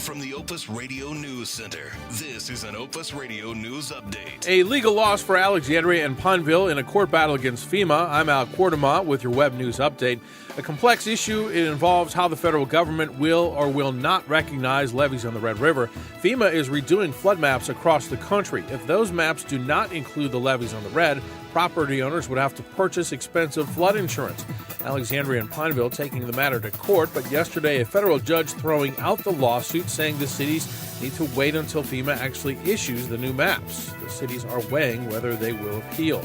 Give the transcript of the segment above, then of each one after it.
from the Opus Radio News Center, this is an Opus Radio News Update. A legal loss for Alexandria and Pineville in a court battle against FEMA. I'm Al Quartemont with your web news update. A complex issue. It involves how the federal government will or will not recognize levees on the Red River. FEMA is redoing flood maps across the country. If those maps do not include the levees on the Red, property owners would have to purchase expensive flood insurance. Alexandria and Pineville taking the matter to court, but yesterday a federal judge throwing out the lawsuit, saying the cities need to wait until FEMA actually issues the new maps. The cities are weighing whether they will appeal.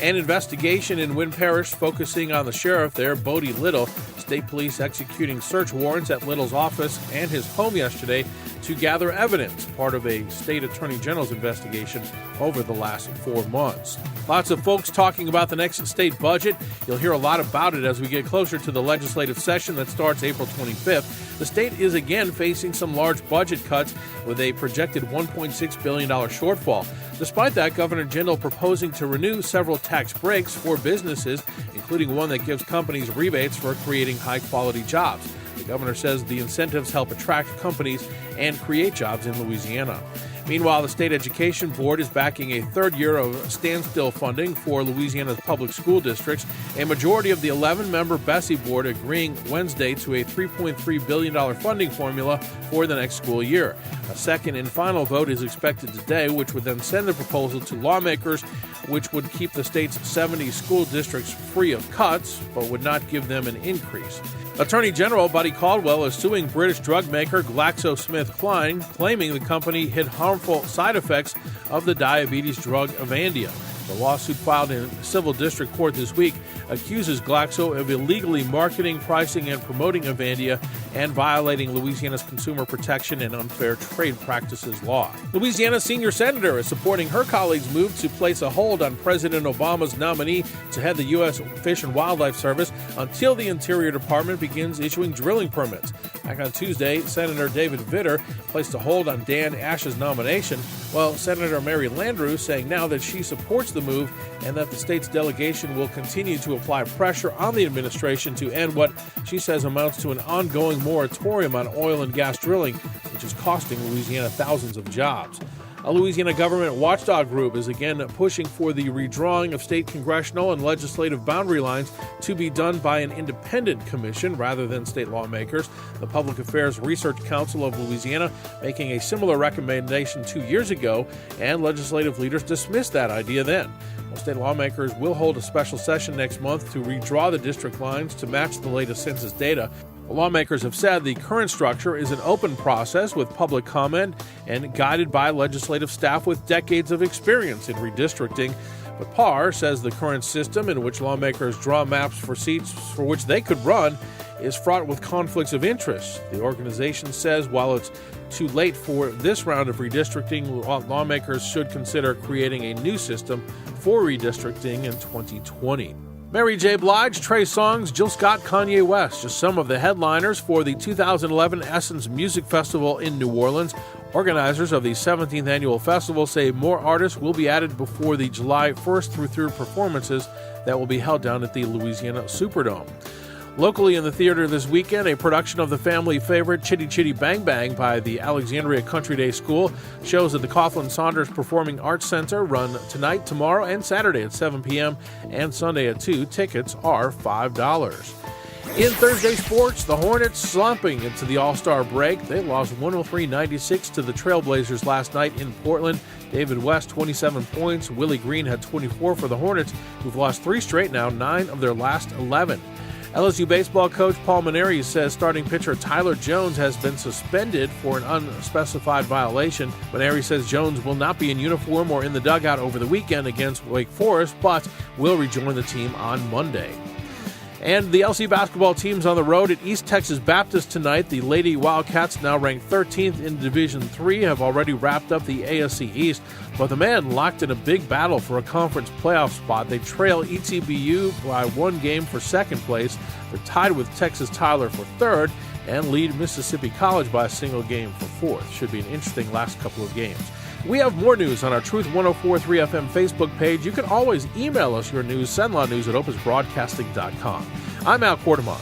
An investigation in Wynn Parish focusing on the sheriff there, Bodie Little. State police executing search warrants at Little's office and his home yesterday to gather evidence, part of a state attorney general's investigation over the last 4 months. Lots of folks talking about the next state budget. You'll hear a lot about it as we get closer to the legislative session that starts April 25th. The state is again facing some large budget cuts with a projected $1.6 billion shortfall. Despite that, Governor Jindal proposing to renew several tax breaks for businesses, including one that gives companies rebates for creating high-quality jobs. The governor says the incentives help attract companies and create jobs in Louisiana. Meanwhile, the State Education Board is backing a third year of standstill funding for Louisiana's public school districts. A majority of the 11-member Bessie Board agreeing Wednesday to a $3.3 billion funding formula for the next school year. A second and final vote is expected today, which would then send the proposal to lawmakers, which would keep the state's 70 school districts free of cuts, but would not give them an increase. Attorney General Buddy Caldwell is suing British drug maker GlaxoSmithKline, claiming the company hid harmful side effects of the diabetes drug Avandia. The lawsuit filed in civil district court this week accuses Glaxo of illegally marketing, pricing, and promoting Avandia and violating Louisiana's consumer protection and unfair trade practices law. Louisiana's senior senator is supporting her colleagues' move to place a hold on President Obama's nominee to head the U.S. Fish and Wildlife Service until the Interior Department begins issuing drilling permits. Back on Tuesday, Senator David Vitter placed a hold on Dan Ash's nomination, while Senator Mary Landrieu saying now that she supports the move and that the state's delegation will continue to apply pressure on the administration to end what she says amounts to an ongoing moratorium on oil and gas drilling, which is costing Louisiana thousands of jobs. A Louisiana government watchdog group is again pushing for the redrawing of state congressional and legislative boundary lines to be done by an independent commission rather than state lawmakers. The Public Affairs Research Council of Louisiana making a similar recommendation 2 years ago, and legislative leaders dismissed that idea then. Well, state lawmakers will hold a special session next month to redraw the district lines to match the latest census data. The lawmakers have said the current structure is an open process with public comment and guided by legislative staff with decades of experience in redistricting. But PAR says the current system in which lawmakers draw maps for seats for which they could run is fraught with conflicts of interest. The organization says while it's too late for this round of redistricting, lawmakers should consider creating a new system for redistricting in 2020. Mary J. Blige, Trey Songz, Jill Scott, Kanye West, just some of the headliners for the 2011 Essence Music Festival in New Orleans. Organizers of the 17th annual festival say more artists will be added before the July 1st through 3rd performances that will be held down at the Louisiana Superdome. Locally in the theater this weekend, a production of the family favorite Chitty Chitty Bang Bang by the Alexandria Country Day School. Shows at the Coughlin Saunders Performing Arts Center run tonight, tomorrow, and Saturday at 7 p.m. and Sunday at 2. Tickets are $5. In Thursday sports, the Hornets slumping into the All-Star break. They lost 103-96 to the Trailblazers last night in Portland. David West, 27 points. Willie Green had 24 for the Hornets, who've lost 3 straight now, 9 of their last 11. LSU baseball coach Paul Mainieri says starting pitcher Tyler Jones has been suspended for an unspecified violation. Mainieri says Jones will not be in uniform or in the dugout over the weekend against Wake Forest, but will rejoin the team on Monday. And the LC basketball team's on the road at East Texas Baptist tonight. The Lady Wildcats, now ranked 13th in Division III, have already wrapped up the ASC East, but the men locked in a big battle for a conference playoff spot. They trail ETBU by 1 game for second place. They're tied with Texas Tyler for third and lead Mississippi College by a single game for fourth. Should be an interesting last couple of games. We have more news on our Truth 104.3 FM Facebook page. You can always email us your news, sendlawnews@opusbroadcasting.com. I'm Al Quartemont.